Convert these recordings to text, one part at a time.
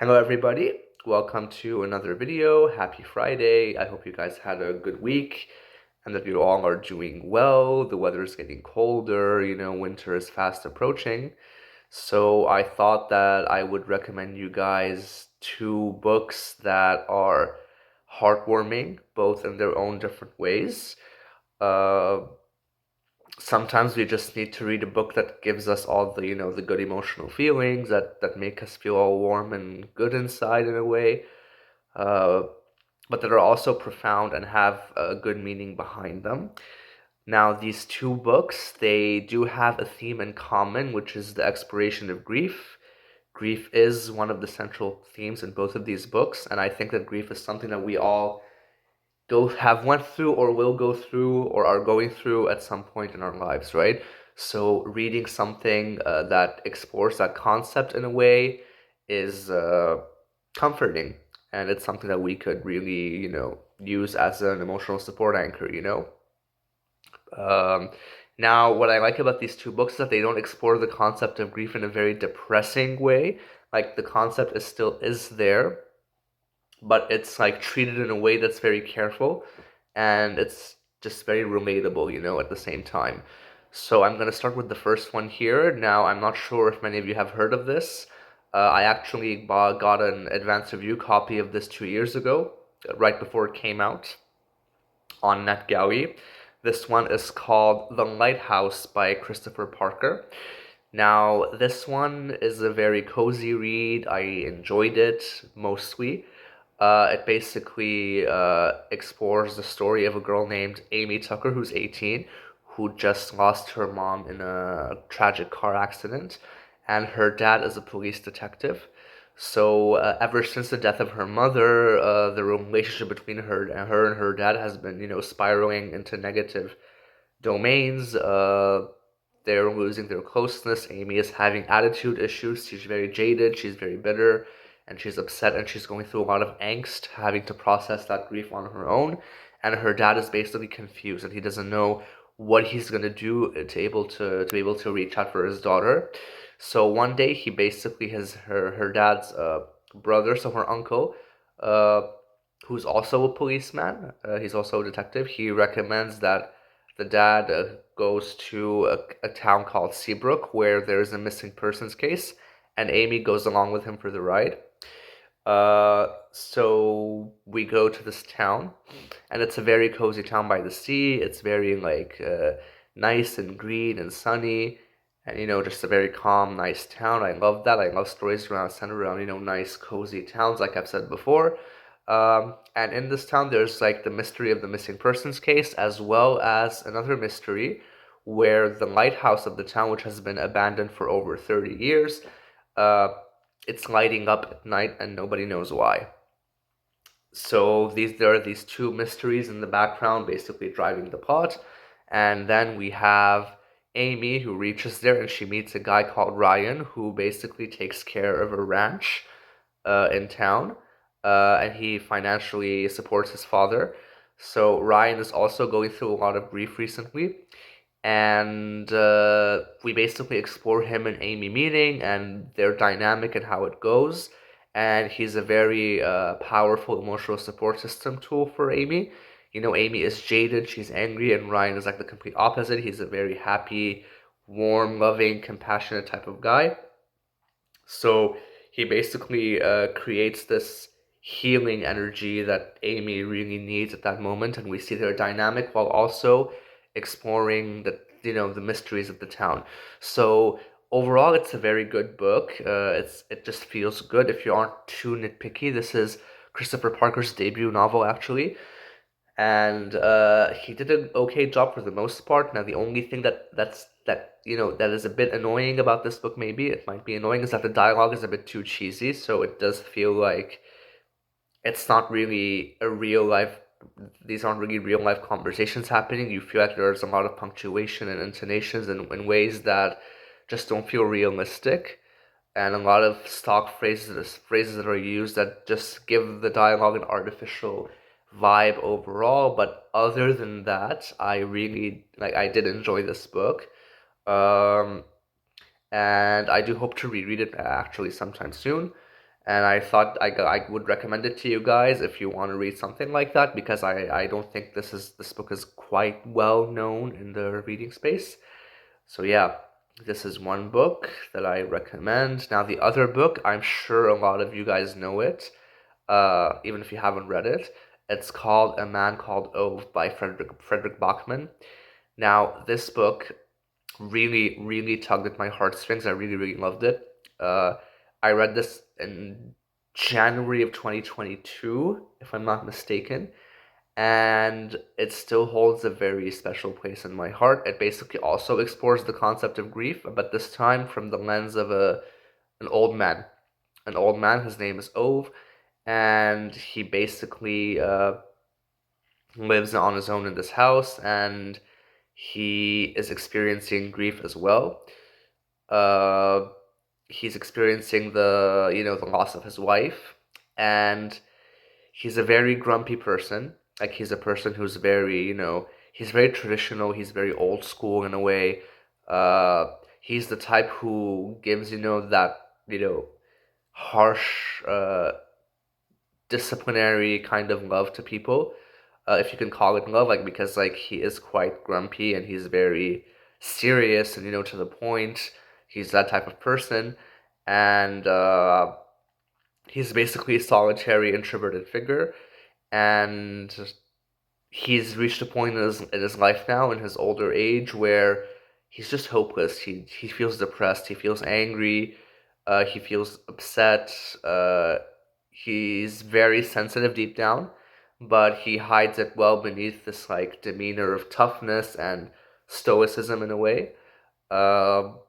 Hello, everybody. Welcome to another video. Happy Friday. I hope you guys had a good week and that you all are doing well. The weather is getting colder, winter is fast approaching. So I thought that I would recommend you guys two books that are heartwarming, both in their own different ways. Uh, Sometimes we just need to read a book that gives us all the good emotional feelings that make us feel all warm and good inside in a way, uh, but that are also profound and have a good meaning behind them. Now, these two books, they do have a theme in common, which is the exploration of grief. Grief is one of the central themes in both of these books, and I think that grief is something that we all go have went through or will go through or are going through at some point in our lives, right? So reading something that explores that concept in a way is comforting, and it's something that we could really, use as an emotional support anchor. Um, Now, what I like about these two books is that they don't explore the concept of grief in a very depressing way. Like the concept is still is there, but it's like treated in a way that's very careful and it's just very relatable, at the same time. So I'm going to start with the first one here. Now, I'm not sure if many of you have heard of this. I actually got an advanced review copy of this 2 years ago, right before it came out on NetGalley. This one is called The Lighthouse by Christopher Parker. Now, this one is a very cozy read. I enjoyed it mostly. It basically explores the story of a girl named Amy Tucker, who's 18, who just lost her mom in a tragic car accident, and her dad is a police detective. So, ever since the death of her mother, the relationship between her and her dad has been, spiraling into negative domains. They're losing their closeness. Amy is having attitude issues. She's very jaded. She's very bitter, and she's upset, and she's going through a lot of angst, having to process that grief on her own. And her dad is basically confused, and he doesn't know what he's gonna do to be able to reach out for his daughter. So one day, he basically has her dad's brother, so her uncle, uh, who's also a policeman. He's also a detective. He recommends that the dad goes to a town called Seabrook where there's a missing persons case, and Amy goes along with him for the ride. So we go to this town, and it's a very cozy town by the sea. It's very like nice and green and sunny, and just a very calm, nice town. I love that. I love stories around centered around nice, cozy towns, like I've said before. And in this town, there's like the mystery of the missing persons case, as well as another mystery where the lighthouse of the town, which has been abandoned for over 30 years, uh, it's lighting up at night and nobody knows why. So there are these two mysteries in the background basically driving the plot. And then we have Amy who reaches there and she meets a guy called Ryan who basically takes care of a ranch in town, and he financially supports his father. So Ryan is also going through a lot of grief recently, and we basically explore him and Amy meeting and their dynamic and how it goes. And he's a very powerful emotional support system tool for Amy. Amy is jaded, she's angry, and Ryan is like the complete opposite. He's a very happy, warm, loving, compassionate type of guy. So he basically creates this healing energy that Amy really needs at that moment, and we see their dynamic while also exploring the mysteries of the town. So overall, it's a very good book. It just feels good. If you aren't too nitpicky, this is Christopher Parker's debut novel, actually, and he did an okay job for the most part. Now, the only thing that is a bit annoying about this book, maybe it might be annoying, is that the dialogue is a bit too cheesy. So it does feel like it's not really a real life. These aren't really real life conversations happening. You feel like there's a lot of punctuation and intonations in ways that just don't feel realistic, and a lot of stock phrases that are used that just give the dialogue an artificial vibe overall. But other than that, I did enjoy this book. Um and I do hope to reread it actually sometime soon. and I thought I would recommend it to you guys if you want to read something like that, because I don't think this book is quite well known in the reading space. So yeah, this is one book that I recommend. Now the other book, I'm sure a lot of you guys know it, even if you haven't read it. It's called A Man Called Ove by Fredrik Backman. Now this book really, really tugged at my heartstrings. I really, really loved it. Uh, I read this in January of 2022, if I'm not mistaken, and it still holds a very special place in my heart. It basically also explores the concept of grief, but this time from the lens of an old man. An old man, his name is Ove, and he basically lives on his own in this house, and he is experiencing grief as well. Uh, he's experiencing the loss of his wife, and he's a very grumpy person. Like he's a person who's very, he's very traditional. He's very old school in a way. He's the type who gives, that, harsh, disciplinary kind of love to people, if you can call it love, like because like he is quite grumpy and he's very serious and to the point. He's that type of person, and he's basically a solitary, introverted figure, and he's reached a point in his life now, in his older age, where he's just hopeless. He feels depressed. He feels angry. He feels upset. He's very sensitive deep down, but he hides it well beneath this like demeanor of toughness and stoicism in a way. Um,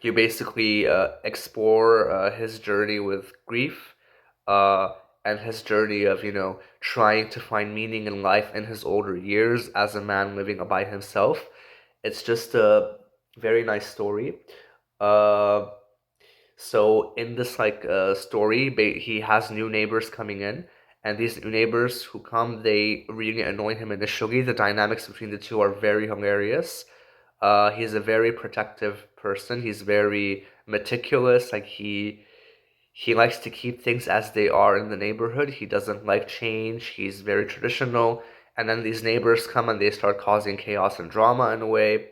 you basically explore his journey with grief, uh, and his journey of trying to find meaning in life in his older years as a man living by himself. It's just a very nice story. Uh, so in this like story, he has new neighbors coming in, and these new neighbors who come, they really annoy him initially. The dynamics between the two are very hilarious. He's a very protective person. He's very meticulous. Like he likes to keep things as they are in the neighborhood. He doesn't like change. He's very traditional. And then these neighbors come and they start causing chaos and drama in a way.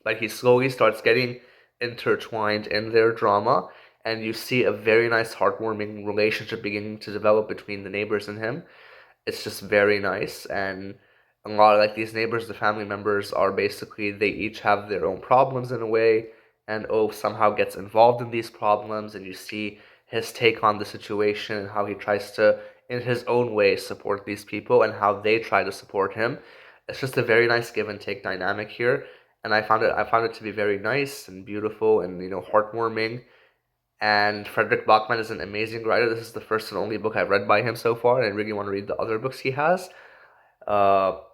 But he slowly starts getting intertwined in their drama. And you see a very nice, heartwarming relationship beginning to develop between the neighbors and him. It's just very nice. And a lot of like these neighbors, the family members are basically, they each have their own problems in a way, and somehow gets involved in these problems, and you see his take on the situation and how he tries to in his own way support these people and how they try to support him. It's just a very nice give and take dynamic here, and I found it to be very nice and beautiful and heartwarming. And Fredrik Backman is an amazing writer. This is the first and only book I've read by him so far, and I really want to read the other books he has.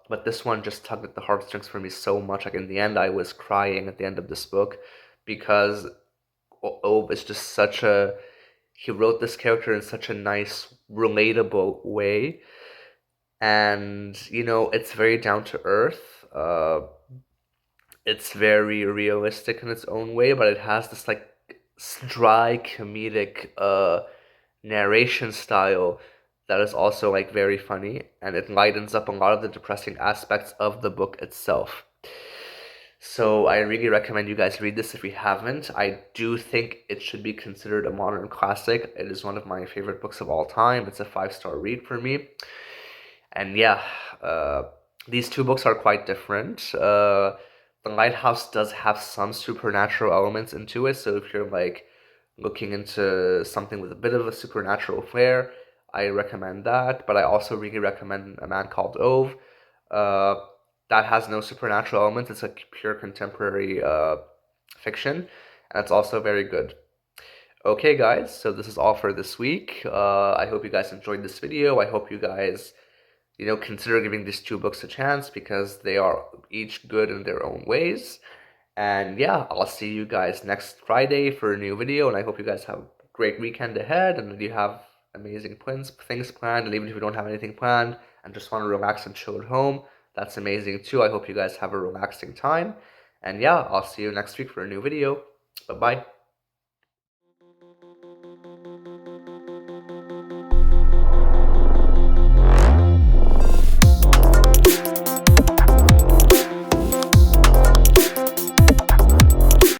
But this one just tugged at the heartstrings for me so much. Like in the end, I was crying at the end of this book because Ove is just such a. He wrote this character in such a nice, relatable way, and it's very down to earth. It's very realistic in its own way, but it has this like dry comedic narration style that is also like very funny, and it lightens up a lot of the depressing aspects of the book itself. So I really recommend you guys read this if you haven't. I do think it should be considered a modern classic. It is one of my favorite books of all time. It's a 5-star read for me. And yeah, uh, these two books are quite different. The Lighthouse does have some supernatural elements into it, so if you're like looking into something with a bit of a supernatural flair, I recommend that. But I also really recommend A Man Called Ove. Uh, that has no supernatural elements. It's a pure contemporary fiction, and it's also very good. Okay, guys, so this is all for this week. I hope you guys enjoyed this video. I hope you guys consider giving these two books a chance because they are each good in their own ways. And yeah, I'll see you guys next Friday for a new video. And I hope you guys have a great weekend ahead and that you have amazing things planned. And even if you don't have anything planned and just want to relax and chill at home, that's amazing too. I hope you guys have a relaxing time. And yeah, I'll see you next week for a new video. Bye bye.